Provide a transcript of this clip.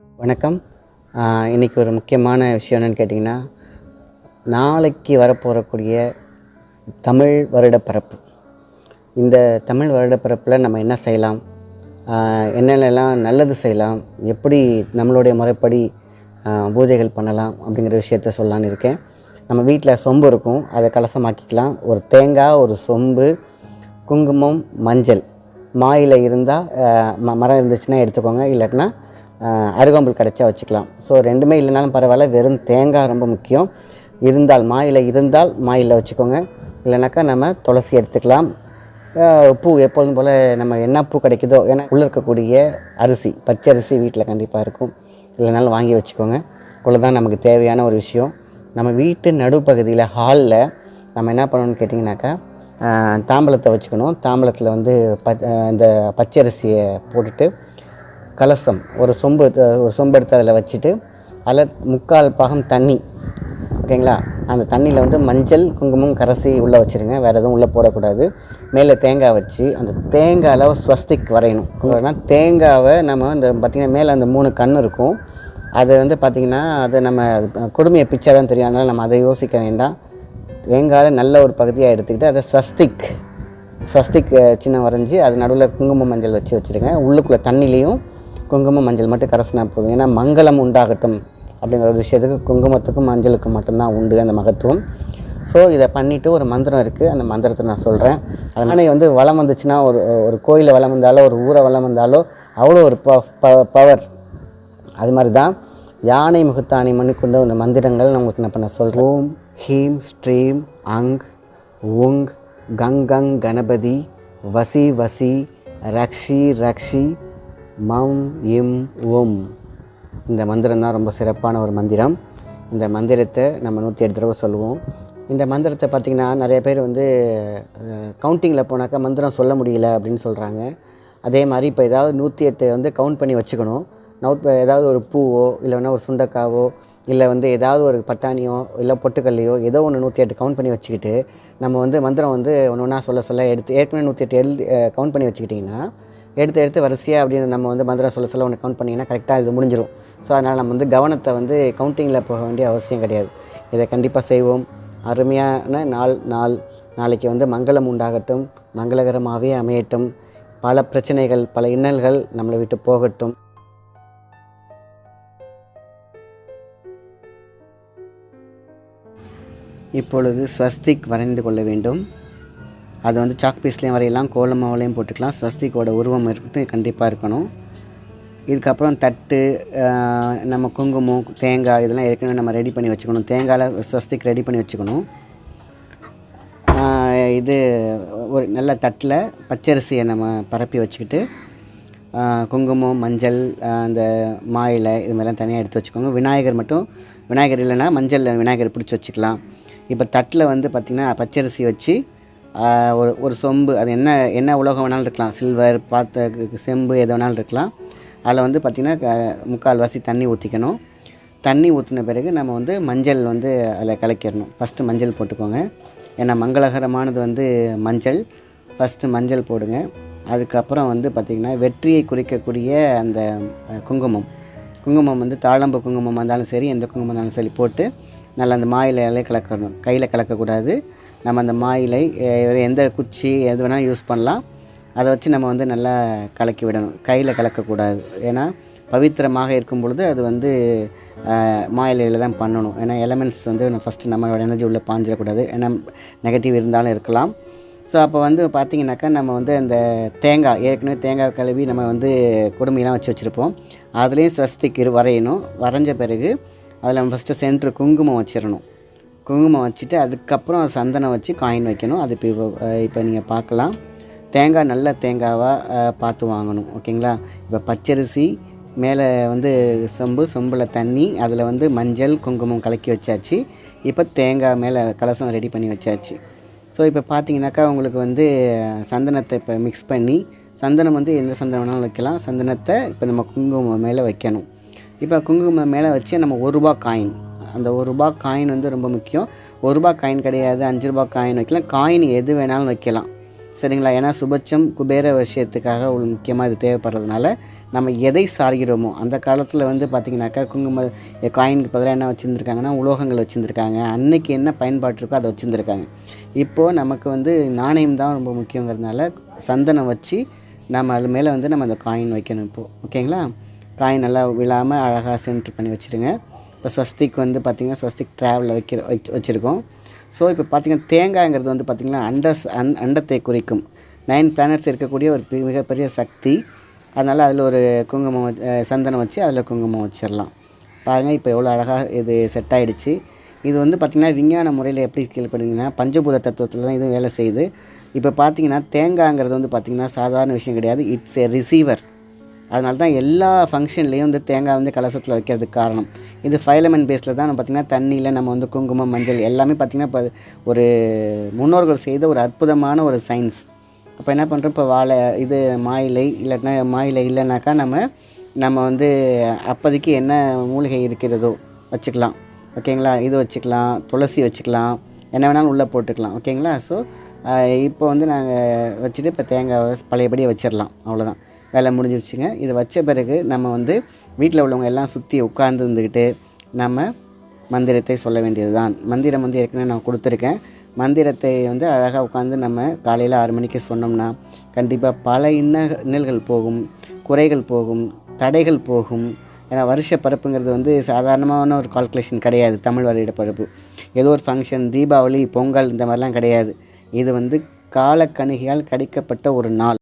வணக்கம். இன்றைக்கி ஒரு முக்கியமான விஷயம் என்னென்னு கேட்டிங்கன்னா, நாளைக்கு வரப்போகக்கூடிய தமிழ் வருடப்பிறப்பு. இந்த தமிழ் வருடப்பிறப்பில் நம்ம என்ன செய்யலாம், என்னென்னலாம் நல்லது செய்யலாம், எப்படி நம்மளுடைய முறைப்படி பூஜைகள் பண்ணலாம் அப்படிங்கிற விஷயத்த சொல்லலான்னு இருக்கேன். நம்ம வீட்டில் சொம்பு இருக்கும், அதை கலசமாக்கிக்கலாம். ஒரு தேங்காய், ஒரு சொம்பு, குங்குமம், மஞ்சள், மாயிலை இருந்தால் மரம் இருந்துச்சுன்னா எடுத்துக்கோங்க, இல்லாட்டினா அருகம்புல் கிடச்சா வச்சுக்கலாம். ஸோ ரெண்டுமே இல்லைனாலும் பரவாயில்ல, வெறும் தேங்காய் ரொம்ப முக்கியம். இருந்தால் மாயிலை இருந்தால் மாயிலை வச்சுக்கோங்க, இல்லைனாக்கா நம்ம துளசி எடுத்துக்கலாம். பூ எப்பொழுதும் போல் நம்ம என்ன பூ கிடைக்குதோ, ஏன்னா உள்ளே இருக்கக்கூடிய அரிசி பச்சரிசி வீட்டில் கண்டிப்பாக இருக்கும், இல்லைனாலும் வாங்கி வச்சுக்கோங்க. இவ்வளோதான் நமக்கு தேவையான ஒரு விஷயம். நம்ம வீட்டு நடுப்பகுதியில் ஹாலில் நம்ம என்ன பண்ணணும்னு கேட்டிங்கனாக்கா, தாம்பலத்தை வச்சுக்கணும். தாம்பலத்தில் வந்து இந்த பச்சரிசியை போட்டுட்டு கலசம் ஒரு சொம்பு எடுத்து அதில் வச்சுட்டு, அதில் 3/4 பாகம் தண்ணி, ஓகேங்களா? அந்த தண்ணியில் வந்து மஞ்சள் குங்குமம் கரைசி உள்ளே வச்சுருங்க, வேறு எதுவும் உள்ளே போடக்கூடாது. மேலே தேங்காய் வச்சு அந்த தேங்காயில் ஸ்வஸ்திக் வரையணும். ஏன்னா தேங்காவை நம்ம இந்த பார்த்திங்கன்னா மேலே அந்த 3 கண் இருக்கும், அது வந்து பார்த்திங்கன்னா அது நம்ம கொடுமையை பிச்சை தான் தெரியும், அதனால் நம்ம அதை யோசிக்க வேண்டாம். தேங்காயில் நல்ல ஒரு பகுதியாக எடுத்துக்கிட்டு அதை ஸ்வஸ்திக் சின்னம் வரைஞ்சி அது நடுவில் குங்குமம் மஞ்சள் வச்சுருங்க. உள்ளுக்குள்ளே தண்ணிலையும் குங்குமம் மஞ்சள் மட்டும் கரைசினா போதும். ஏன்னா மங்களம் உண்டாகட்டும் அப்படிங்கிற ஒரு விஷயத்துக்கு குங்குமத்துக்கும் மஞ்சளுக்கும் மட்டும்தான் உண்டு அந்த மகத்துவம். ஸோ இதை பண்ணிவிட்டு ஒரு மந்திரம் இருக்குது, அந்த மந்திரத்தை நான் சொல்கிறேன். அதனால் வந்து வளம் வந்துச்சுன்னா, ஒரு கோயிலை வளம் வந்தாலோ ஒரு ஊரை வளம் வந்தாலோ அவ்வளோ ஒரு பவர். அது மாதிரி தான் யானை முகத்தானை மணிக்கொண்ட இந்த மந்திரங்கள் நான் உங்களுக்கு பண்ண சொல்கிறேன். ஓம் ஹீம் ஸ்ரீம் அங் உங் கங் கணபதி வசி வசி ரக்ஷி மம் இம் ஓம். இந்த மந்திரம் தான் ரொம்ப சிறப்பான ஒரு மந்திரம். இந்த மந்திரத்தை நம்ம 108 தடவை சொல்லுவோம். இந்த மந்திரத்தை பார்த்திங்கன்னா நிறைய பேர் வந்து கவுண்டிங்கில் போனாக்கா மந்திரம் சொல்ல முடியல அப்படின்னு சொல்கிறாங்க. அதே மாதிரி இப்போ ஏதாவது 108 வந்து கவுண்ட் பண்ணி வச்சுக்கணும். ஏதாவது ஒரு பூவோ இல்லைன்னா ஒரு சுண்டக்காவோ இல்லை வந்து ஏதாவது ஒரு பட்டாணியோ இல்லை பொட்டுக்கல்லையோ ஏதோ ஒன்று 108 கவுண்ட் பண்ணி வச்சுக்கிட்டு நம்ம வந்து மந்திரம் வந்து ஒன்று ஒன்றா சொல்ல ஏற்கனவே 108 கவுண்ட் பண்ணி வச்சுக்கிட்டிங்கன்னா எடுத்து வரிசையாக அப்படின்னு நம்ம வந்து மந்திரம் சொல்ல ஒன்று கவுண்ட் பண்ணிங்கன்னா கரெக்டாக இது முடிஞ்சிடும். ஸோ அதனால் நம்ம வந்து கவனத்தை வந்து கவுண்டிங்கில் போக வேண்டிய அவசியம் கிடையாது. இதை கண்டிப்பாக செய்வோம். அருமையான நாளைக்கு வந்து மங்களம் உண்டாகட்டும், மங்களகரமாகவே அமையட்டும், பல பிரச்சனைகள் பல இன்னல்கள் நம்மளை விட்டு போகட்டும். இப்பொழுது ஸ்வஸ்திக் வரைந்து கொள்ள வேண்டும். அது வந்து சாக் பீஸ்லேயும் வரையலாம், கோலமாவிலையும் போட்டுக்கலாம். ஸ்வஸ்திக்கோட உருவம் கண்டிப்பாக இருக்கணும். இதுக்கப்புறம் தட்டு, நம்ம குங்குமம், தேங்காய் இதெல்லாம் ஏற்கனவே நம்ம ரெடி பண்ணி வச்சுக்கணும். தேங்காயில் ஸ்வஸ்திக் ரெடி பண்ணி வச்சுக்கணும். இது ஒரு நல்ல தட்டில் பச்சரிசியை நம்ம பரப்பி வச்சுக்கிட்டு குங்குமம் மஞ்சள் அந்த மாயிலை இது மாதிரிலாம் தனியாக எடுத்து வச்சுக்கோங்க. விநாயகர் இல்லைன்னா மஞ்சள் விநாயகர் பிடிச்சி வச்சுக்கலாம். இப்போ தட்டில் வந்து பார்த்திங்கன்னா பச்சரிசி வச்சு ஒரு சொம்பு, அது என்ன உலோகம் வேணாலும் இருக்கலாம், சில்வர் செம்பு எது வேணாலும் இருக்கலாம். அதில் வந்து பார்த்திங்கன்னா 3/4 வாசி தண்ணி ஊற்றிக்கணும். தண்ணி ஊற்றின பிறகு நம்ம வந்து மஞ்சள் வந்து அதில் கலக்கிடணும். ஃபஸ்ட்டு மஞ்சள் போட்டுக்கோங்க, ஏன்னா மங்களகரமானது வந்து மஞ்சள். ஃபஸ்ட்டு மஞ்சள் போடுங்க. அதுக்கப்புறம் வந்து பார்த்திங்கன்னா வெற்றியை குறிக்கக்கூடிய அந்த குங்குமம் வந்து தாழம்பு குங்குமம் இருந்தாலும் சரி, எந்த குங்குமம் இருந்தாலும் சரி போட்டு நல்லா அந்த மாயிலையாலே கலக்கணும். கையில் கலக்கக்கூடாது. நம்ம அந்த மாயிலை எந்த குச்சி எது வேணாலும் யூஸ் பண்ணலாம், அதை வச்சு நம்ம வந்து நல்லா கலக்கி விடணும். கையில் கலக்கக்கூடாது, ஏன்னா பவித்திரமாக இருக்கும் பொழுது அது வந்து மாயிலையில் தான் பண்ணணும். ஏன்னா எலமெண்ட்ஸ் வந்து ஃபஸ்ட்டு நம்மளோட எனர்ஜி உள்ளே பாஞ்சிடக்கூடாது, ஏன்னா நெகட்டிவ் இருந்தாலும் இருக்கலாம். ஸோ அப்போ வந்து பார்த்திங்கனாக்கா நம்ம வந்து அந்த ஏற்கனவே தேங்காய் கழுவி நம்ம வந்து கொடுமையெல்லாம் வச்சுருப்போம், அதுலேயும் ஸ்வஸ்திக் வரையணும். வரைஞ்ச பிறகு அதில் நம்ம ஃபஸ்ட்டு சென்ட்ரு குங்குமம் வச்சுட்டு அதுக்கப்புறம் சந்தனம் வச்சு காயின் வைக்கணும். அது இப்போ நீங்கள் பார்க்கலாம். தேங்காய் நல்ல தேங்காவாக பார்த்து வாங்கணும், ஓகேங்களா? இப்போ பச்சரிசி மேலே வந்து சொம்பில் தண்ணி, அதில் வந்து மஞ்சள் குங்குமம் கலக்கி வச்சாச்சு. இப்போ தேங்காய் மேலே கலசம் ரெடி பண்ணி வச்சாச்சு. ஸோ இப்போ பார்த்தீங்கன்னாக்கா உங்களுக்கு வந்து சந்தனத்தை இப்போ மிக்ஸ் பண்ணி, சந்தனம் வந்து எந்த சந்தனம் வேணாலும் வைக்கலாம். சந்தனத்தை இப்போ நம்ம குங்குமம் மேலே வைக்கணும். இப்போ குங்குமம் மேலே வச்சு நம்ம ₹1 காயின், அந்த ₹1 காயின் வந்து ரொம்ப முக்கியம். ₹1 காயின் கிடையாது, ₹5 காயின் வைக்கலாம். காயின் எது வேணாலும் வைக்கலாம். சரிங்களா? ஏன்னா சுபட்சம் குபேர விஷயத்துக்காக ஒரு முக்கியமாக இது தேவைப்படுறதுனால நம்ம எதை சார்கிறோமோ அந்த காலத்தில் வந்து பார்த்திங்கனாக்கா காயினுக்கு பதிலாக என்ன வச்சுருந்துருக்காங்கன்னா உலோகங்கள் வச்சுருந்துருக்காங்க. அன்னைக்கு என்ன பயன்பாடு இருக்கோ அதை வச்சுருந்துருக்காங்க. இப்போது நமக்கு வந்து நாணயம் தான் ரொம்ப முக்கியங்கிறதுனால சந்தனம் வச்சு நம்ம அது மேலே வந்து நம்ம அந்த காயின் வைக்கணும் இப்போது. ஓகேங்களா? காயின் நல்லா விழாமல் அழகாக சென்ட்ரு பண்ணி வச்சுருங்க. இப்போ ஸ்வஸ்திக் வந்து பார்த்திங்கன்னா ஸ்வஸ்திக் ட்ராவலில் வச்சுருக்கோம். ஸோ இப்போ பார்த்திங்கன்னா தேங்காய்ங்கிறது வந்து பார்த்திங்கன்னா அண்டத்தை குறிக்கும். 9 பிளானட்ஸ் இருக்கக்கூடிய ஒரு மிகப்பெரிய சக்தி. அதனால் அதில் ஒரு குங்குமம் சந்தனம் வச்சு அதில் குங்குமம் வச்சிடலாம். பாருங்கள் இப்போ எவ்வளோ அழகாக இது செட் ஆகிடுச்சு. இது வந்து பார்த்திங்கன்னா விஞ்ஞான முறையில் எப்படி கேள்விப்படுங்கன்னா பஞ்சபூத தத்துவத்தில் தான் இதுவும் வேலை செய்யுது. இப்போ பார்த்திங்கன்னா தேங்காய்ங்கிறது வந்து பார்த்திங்கன்னா சாதாரண விஷயம் கிடையாது. It's a receiver. அதனால தான் எல்லா ஃபங்க்ஷன்லேயும் வந்து தேங்காய் வந்து கலசத்தில் வைக்கிறதுக்கு காரணம். இது ஃபைலமெண்ட் பேஸில் தான் பார்த்திங்கன்னா தண்ணியில் நம்ம வந்து குங்குமம் மஞ்சள் எல்லாமே பார்த்திங்கன்னா இப்போ ஒரு முன்னோர்கள் செய்த ஒரு அற்புதமான ஒரு சயின்ஸ். அப்போ என்ன பண்ணுறோம், இப்போ மாயிலை இல்லைன்னா மாயிலை இல்லைனாக்கா நம்ம வந்து அப்போதைக்கு என்ன மூலிகை இருக்கிறதோ வச்சுக்கலாம். ஓகேங்களா? இது வச்சுக்கலாம், துளசி வச்சுக்கலாம், என்ன வேணாலும் உள்ளே போட்டுக்கலாம். ஓகேங்களா? ஸோ இப்போ வந்து நாங்கள் வச்சுட்டு இப்போ தேங்காவை பழையபடியே வச்சிடலாம். அவ்வளோதான், வேலை முடிஞ்சிருச்சுங்க. இது வச்ச பிறகு நம்ம வந்து வீட்டில் உள்ளவங்க எல்லாம் சுற்றி உட்கார்ந்து இருந்துக்கிட்டு நம்ம மந்திரத்தை சொல்ல வேண்டியது தான். மந்திரம் வந்து ஏற்கனவே நான் கொடுத்துருக்கேன். மந்திரத்தை வந்து அழகாக உட்காந்து நம்ம காலையில் 6 மணிக்கு சொன்னோம்னா கண்டிப்பாக பல இன்னல்கள் போகும், குறைகள் போகும், தடைகள் போகும். ஏன்னா வருஷ பரப்புங்கிறது வந்து சாதாரணமான ஒரு கால்குலேஷன் கிடையாது. தமிழ் வருட பரப்பு ஏதோ ஒரு ஃபங்க்ஷன், தீபாவளி, பொங்கல் இந்த மாதிரிலாம் கிடையாது. இது வந்து காலக்கணிகையால் கணிக்கப்பட்ட ஒரு நாள்.